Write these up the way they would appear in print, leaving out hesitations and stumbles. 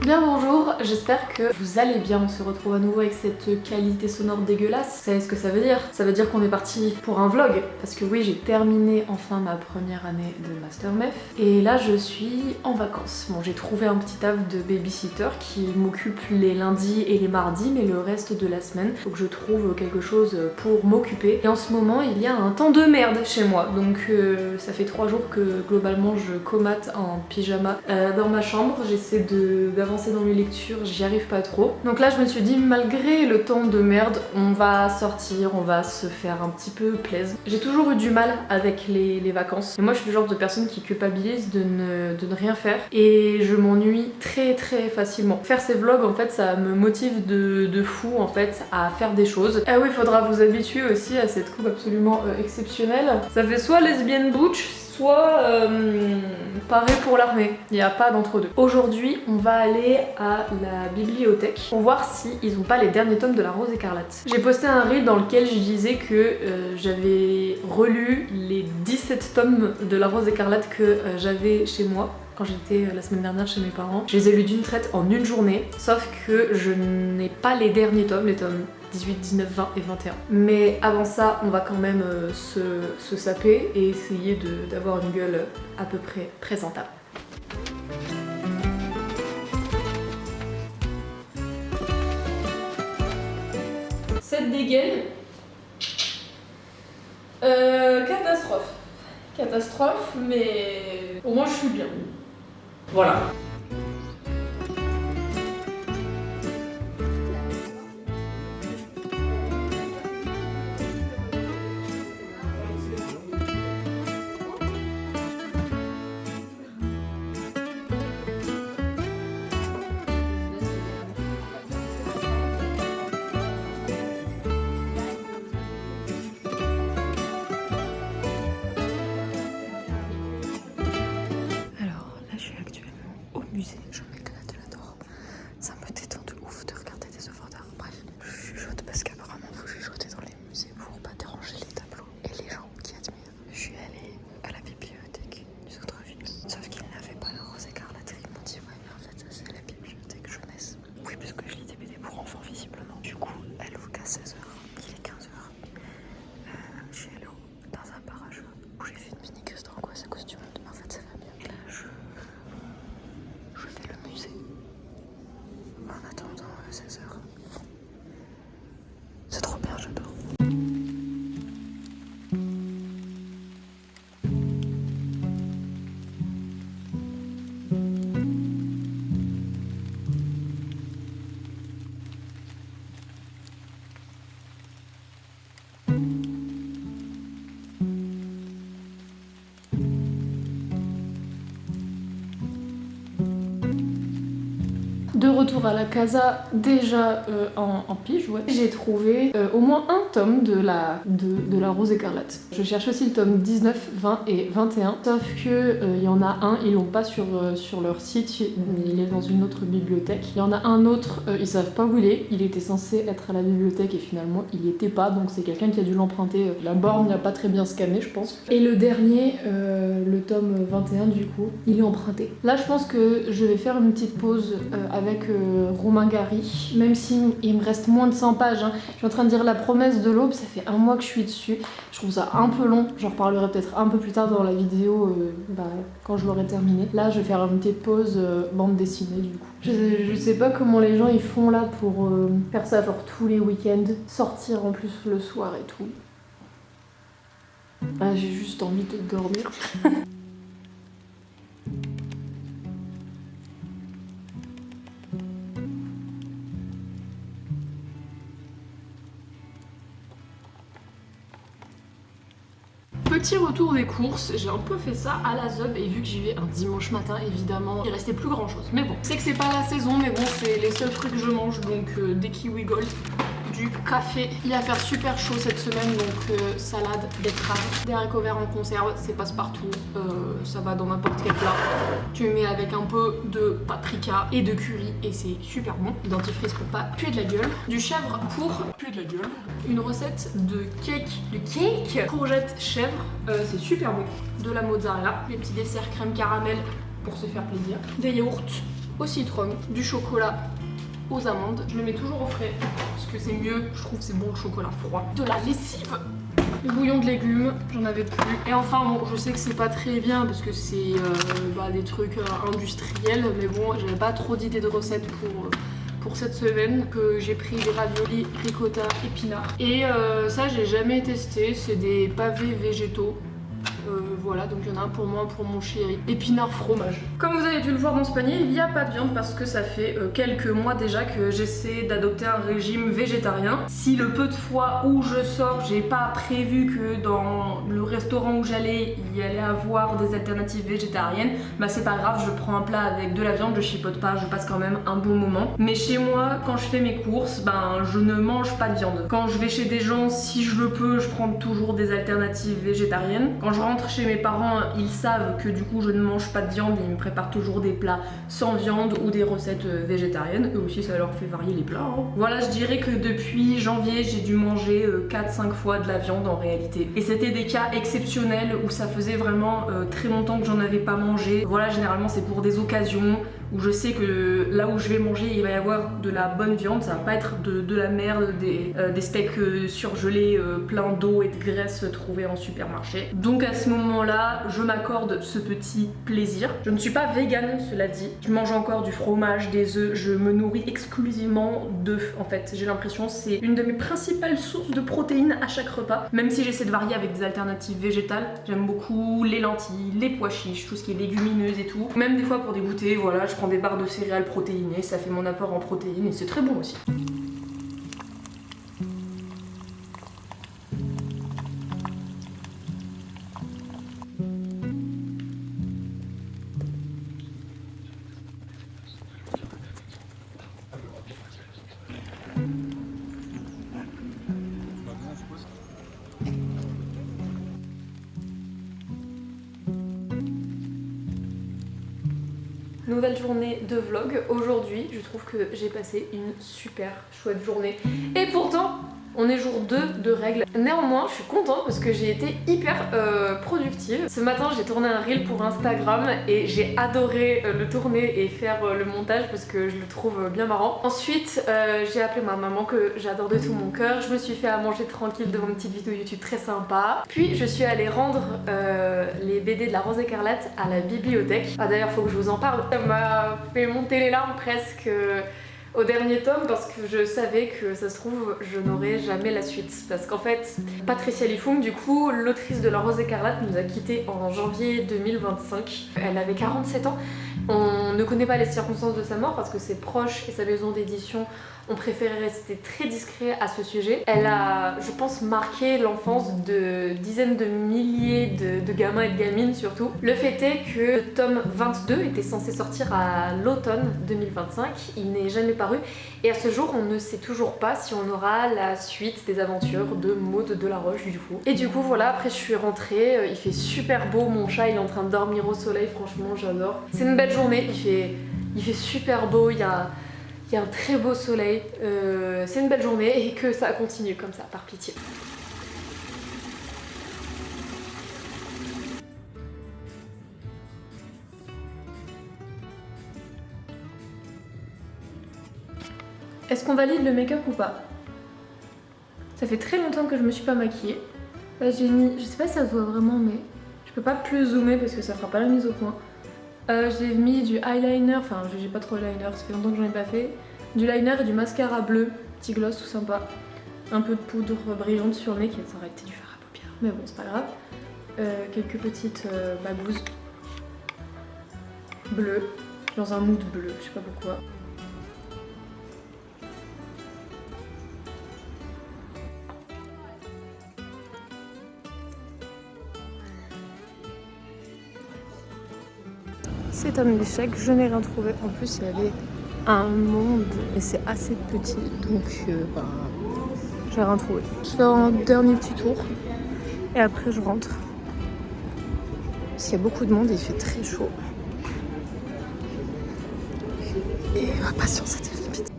Bien bonjour, j'espère que vous allez bien. On se retrouve à nouveau avec cette qualité sonore dégueulasse. Vous savez ce que ça veut dire? Ça veut dire qu'on est parti pour un vlog. Parce que oui, j'ai terminé enfin ma première année de Master Mef. Et là, je suis en vacances. Bon, j'ai trouvé un petit taf de babysitter qui m'occupe les lundis et les mardis, mais le reste de la semaine. Faut que je trouve quelque chose pour m'occuper. Et en ce moment, il y a un temps de merde chez moi. Donc ça fait 3 jours que globalement je comate en pyjama dans ma chambre. J'essaie d'avancer dans mes lectures, j'y arrive pas trop. Donc là je me suis dit, malgré le temps de merde, on va sortir, on va se faire un petit peu plaisir. J'ai toujours eu du mal avec les vacances. Et moi je suis le genre de personne qui culpabilise de ne rien faire. Et je m'ennuie très facilement. Faire ces vlogs en fait ça me motive de fou en fait à faire des choses. Ah oui, il faudra vous habituer aussi à cette coupe absolument exceptionnelle. Ça fait soit lesbienne butch, soit paré pour l'armée. Il n'y a pas d'entre-deux. Aujourd'hui, on va aller à la bibliothèque pour voir si ils ont pas les derniers tomes de La Rose écarlate. J'ai posté un reel dans lequel je disais que j'avais relu les 17 tomes de La Rose écarlate que j'avais chez moi quand j'étais la semaine dernière chez mes parents. Je les ai lus d'une traite en une journée, sauf que je n'ai pas les derniers tomes, les tomes 18, 19, 20 et 21. Mais avant ça, on va quand même se saper et essayer d'avoir une gueule à peu près présentable. Cette dégaine, catastrophe. Catastrophe, mais au moins je suis bien. Voilà. Je m'éclate là-dedans. Ça me détend de ouf de regarder des œuvres d'art. Bref, je chuchote parce qu'apparemment faut chuchoter dans les musées pour pas déranger les tableaux et les gens qui admirent. Je suis allée à la bibliothèque du centre-ville, sauf qu'ils n'avaient pas La Rose écarlate. Ils m'ont dit ouais mais en fait ça c'est la bibliothèque jeunesse. Oui parce que je lis des BD pour enfants visiblement. Du coup elle ouvre qu'à 16h, il est 15h. Je suis allée dans un barrage où j'ai fait une mini crise d'angoisse à cause du monde, mais en fait ça va bien. Et là je fais le musée en attendant 16h. C'est trop bien, j'adore. De retour à la casa, déjà en pige, ouais. J'ai trouvé au moins un tome de la Rose écarlate. Je cherche aussi le tome 19, 20 et 21, sauf que il y en a un, ils l'ont pas sur leur site, il est dans une autre bibliothèque. Il y en a un autre, ils savent pas où il était censé être à la bibliothèque et finalement il y était pas, donc c'est quelqu'un qui a dû l'emprunter. La borne n'a pas très bien scanné, je pense. Et le dernier, le tome 21 du coup, il est emprunté. Là je pense que je vais faire une petite pause avec Romain Gary, même si il me reste moins de 100 pages. Hein. Je suis en train de dire La Promesse de l'Aube, ça fait 1 mois que je suis dessus. Je trouve ça un peu long, j'en reparlerai peut-être un peu plus tard dans la vidéo quand je l'aurai terminé. Là, je vais faire une petite pause bande dessinée du coup. Je sais pas comment les gens ils font là pour faire ça genre tous les week-ends, sortir en plus le soir et tout. Ah, j'ai juste envie de dormir. Petit retour des courses, j'ai un peu fait ça à la Zub et vu que j'y vais un dimanche matin évidemment il restait plus grand chose. Mais bon, c'est que c'est pas la saison mais bon c'est les seuls fruits que je mange donc des kiwi gold, du café. Il va faire super chaud cette semaine donc salade, betterave, des haricots verts en conserve, c'est passe-partout, ça va dans n'importe quel plat. Tu mets avec un peu de paprika et de curry et c'est super bon. Dentifrice pour pas puer de la gueule. Du chèvre pour puer de la gueule. Une recette de cake courgette chèvre, c'est super bon. De la mozzarella, les petits desserts crème caramel pour se faire plaisir. Des yaourts au citron, du chocolat aux amandes. Je le mets toujours au frais parce que c'est mieux, je trouve c'est bon le chocolat froid. De la lessive, le bouillon de légumes, j'en avais plus. Et enfin bon, je sais que c'est pas très bien parce que c'est des trucs industriels, mais bon, j'avais pas trop d'idées de recettes pour cette semaine, que j'ai pris des raviolis ricotta épinards. Et ça j'ai jamais testé, c'est des pavés végétaux. Voilà, donc il y en a un pour moi, pour mon chéri. Épinard fromage. Comme vous avez dû le voir dans ce panier, il n'y a pas de viande parce que ça fait quelques mois déjà que j'essaie d'adopter un régime végétarien. Si le peu de fois où je sors, j'ai pas prévu que dans le restaurant où j'allais, il y allait avoir des alternatives végétariennes, bah c'est pas grave, je prends un plat avec de la viande, je chipote pas, je passe quand même un bon moment. Mais chez moi, quand je fais mes courses, ben je ne mange pas de viande. Quand je vais chez des gens, si je le peux, je prends toujours des alternatives végétariennes. Quand je rentre chez mes parents, ils savent que du coup je ne mange pas de viande, ils me préparent toujours des plats sans viande ou des recettes végétariennes. Eux aussi ça leur fait varier les plats. Voilà, je dirais que depuis janvier j'ai dû manger 4-5 fois de la viande en réalité. Et c'était des cas exceptionnels où ça faisait vraiment très longtemps que j'en avais pas mangé. Voilà, généralement c'est pour des occasions où je sais que là où je vais manger il va y avoir de la bonne viande, ça va pas être de la merde, des steaks surgelés plein d'eau et de graisse trouvés en supermarché. Donc à ce moment-là, je m'accorde ce petit plaisir. Je ne suis pas végane, cela dit. Je mange encore du fromage, des œufs, je me nourris exclusivement d'œufs en fait. J'ai l'impression c'est une de mes principales sources de protéines à chaque repas. Même si j'essaie de varier avec des alternatives végétales, j'aime beaucoup les lentilles, les pois chiches, tout ce qui est légumineuse et tout. Même des fois pour des goûters, voilà, je prends des barres de céréales protéinées, ça fait mon apport en protéines et c'est très bon aussi. Nouvelle journée de vlog. Aujourd'hui, je trouve que j'ai passé une super chouette journée. Et pourtant, on est jour 2 de règles. Néanmoins, je suis contente parce que j'ai été hyper productive. Ce matin, j'ai tourné un reel pour Instagram et j'ai adoré le tourner et faire le montage parce que je le trouve bien marrant. Ensuite, j'ai appelé ma maman que j'adore de tout mon cœur. Je me suis fait à manger tranquille devant une petite vidéo YouTube très sympa. Puis, je suis allée rendre les BD de la Rose Écarlate à la bibliothèque. Ah, d'ailleurs, faut que je vous en parle. Ça m'a fait monter les larmes presque au dernier tome parce que je savais que ça se trouve je n'aurais jamais la suite parce qu'en fait Patricia Lifoung, du coup l'autrice de La Rose Écarlate, nous a quittés en janvier 2025. Elle avait 47 ans. On ne connaît pas les circonstances de sa mort parce que ses proches et sa maison d'édition ont préféré rester très discrets à ce sujet. Elle a, je pense, marqué l'enfance de dizaines de milliers de gamins et de gamines surtout. Le fait est que le tome 22 était censé sortir à l'automne 2025, il n'est jamais paru et à ce jour on ne sait toujours pas si on aura la suite des aventures de Maud Delaroche du coup. Et du coup voilà, après je suis rentrée, il fait super beau, mon chat il est en train de dormir au soleil, franchement j'adore. C'est une belle journée, il fait super beau, il y a un très beau soleil, c'est une belle journée et que ça continue comme ça, par pitié. Est-ce qu'on valide le make-up ou pas? Ça fait très longtemps que je me suis pas maquillée. Là j'ai mis, je sais pas si ça se voit vraiment mais je peux pas plus zoomer parce que ça fera pas la mise au point. J'ai mis du eyeliner, enfin j'ai pas trop eyeliner, ça fait longtemps que j'en ai pas fait. Du liner et du mascara bleu, petit gloss tout sympa. Un peu de poudre brillante sur le nez, ça aurait été du fard à paupières, mais bon c'est pas grave. Quelques petites bagouses bleues, dans un mood bleu, je sais pas pourquoi. C'est un échec, je n'ai rien trouvé. En plus, il y avait un monde, et c'est assez petit, donc j'ai rien trouvé. Je fais un dernier petit tour, et après je rentre. Parce qu'il y a beaucoup de monde et il fait très chaud. Et ma patience était limite.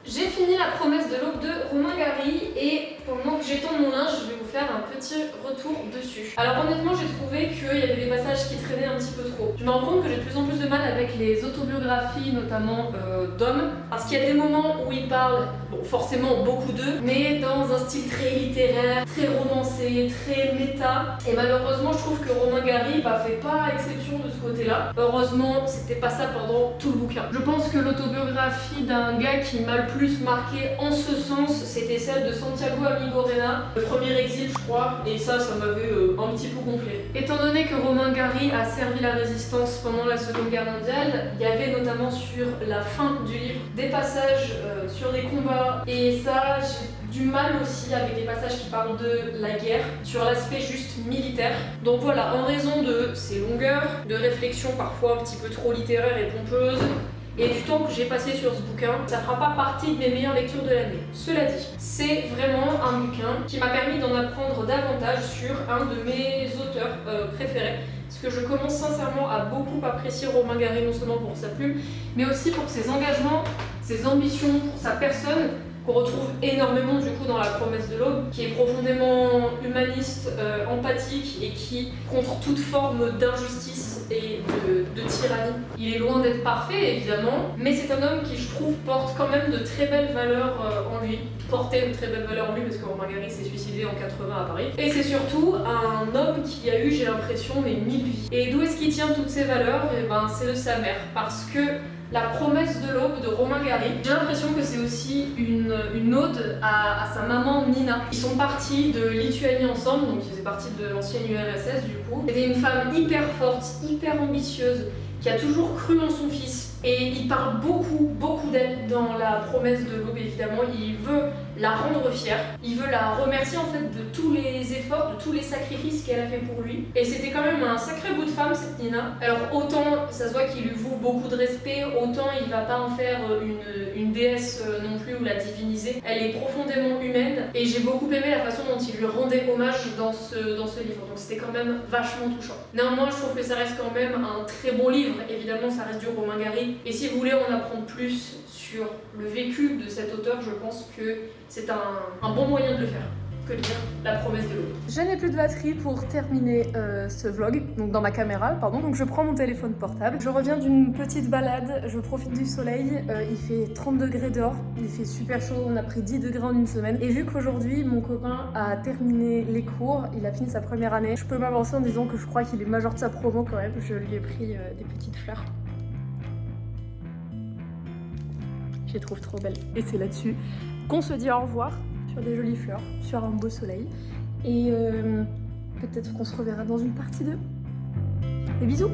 J'ai fini la promesse de l'aube de Romain Gary, et pendant que j'étends mon linge, je vais vous faire un petit retour dessus. Alors honnêtement, j'ai trouvé qu'il y avait des passages qui traînaient un petit peu trop. Je me rends compte que j'ai de plus en plus de mal avec les autobiographies, notamment d'hommes, parce qu'il y a des moments où ils parlent, bon forcément beaucoup d'eux, mais dans un style très littéraire, très romancé, très méta. Et malheureusement, je trouve que Romain Gary fait pas exception de ce côté-là. Heureusement, c'était pas ça pendant tout le bouquin. Je pense que l'autobiographie d'un gars qui m'a le plus marqué en ce sens, c'était celle de Santiago Amigorena, le premier exil je crois, et ça m'avait un petit peu gonflé. Étant donné que Romain Gary a servi la résistance pendant la Seconde Guerre mondiale, il y avait notamment sur la fin du livre des passages sur des combats, et ça j'ai du mal aussi avec les passages qui parlent de la guerre, sur l'aspect juste militaire. Donc voilà, en raison de ces longueurs, de réflexions parfois un petit peu trop littéraires et pompeuses, et du temps que j'ai passé sur ce bouquin, ça fera pas partie de mes meilleures lectures de l'année. Cela dit, c'est vraiment un bouquin qui m'a permis d'en apprendre davantage sur un de mes auteurs préférés. Parce que je commence sincèrement à beaucoup apprécier Romain Gary, non seulement pour sa plume, mais aussi pour ses engagements, ses ambitions, pour sa personne, qu'on retrouve énormément du coup dans La Promesse de l'Aube, qui est profondément humaniste, empathique et qui contre toute forme d'injustice et de tyrannie. Il est loin d'être parfait évidemment, mais c'est un homme qui je trouve porte quand même de très belles valeurs en lui. Portait de très belles valeurs en lui parce que Romain Gary s'est suicidé en 80 à Paris. Et c'est surtout un homme qui a eu, j'ai l'impression, 1000 vies. Et d'où est-ce qu'il tient toutes ces valeurs? Et ben c'est de sa mère, parce que La Promesse de l'Aube de Romain Gary, j'ai l'impression que c'est aussi une ode à sa maman Nina. Ils sont partis de Lituanie ensemble, donc ils faisaient partie de l'ancienne URSS du coup. C'était une femme hyper forte, hyper ambitieuse, qui a toujours cru en son fils. Et il parle beaucoup d'elle dans La Promesse de l'Aube évidemment. Il veut la rendre fière, il veut la remercier en fait de tous les efforts, de tous les sacrifices qu'elle a fait pour lui. Et c'était quand même un sacré bout de femme cette Nina. Alors autant ça se voit qu'il lui voue beaucoup de respect, autant il va pas en faire une déesse non plus ou la diviniser. Elle est profondément humaine et j'ai beaucoup aimé la façon dont il lui rendait hommage dans ce livre. Donc c'était quand même vachement touchant. Néanmoins je trouve que ça reste quand même un très bon livre. Évidemment ça reste du Romain Gary. Et si vous voulez en apprendre plus sur le vécu de cet auteur, je pense que c'est un bon moyen de le faire que de lire La Promesse de l'Aube. Je n'ai plus de batterie pour terminer ce vlog, donc dans ma caméra, pardon, donc je prends mon téléphone portable. Je reviens d'une petite balade, je profite du soleil, il fait 30 degrés dehors, il fait super chaud, on a pris 10 degrés en une semaine. Et vu qu'aujourd'hui mon copain a terminé les cours, il a fini sa première année, je peux m'avancer en disant que je crois qu'il est major de sa promo quand même. Je lui ai pris des petites fleurs. Je les trouve trop belles. Et c'est là-dessus qu'on se dit au revoir, sur des jolies fleurs, sur un beau soleil. Et peut-être qu'on se reverra dans une partie 2. Des bisous!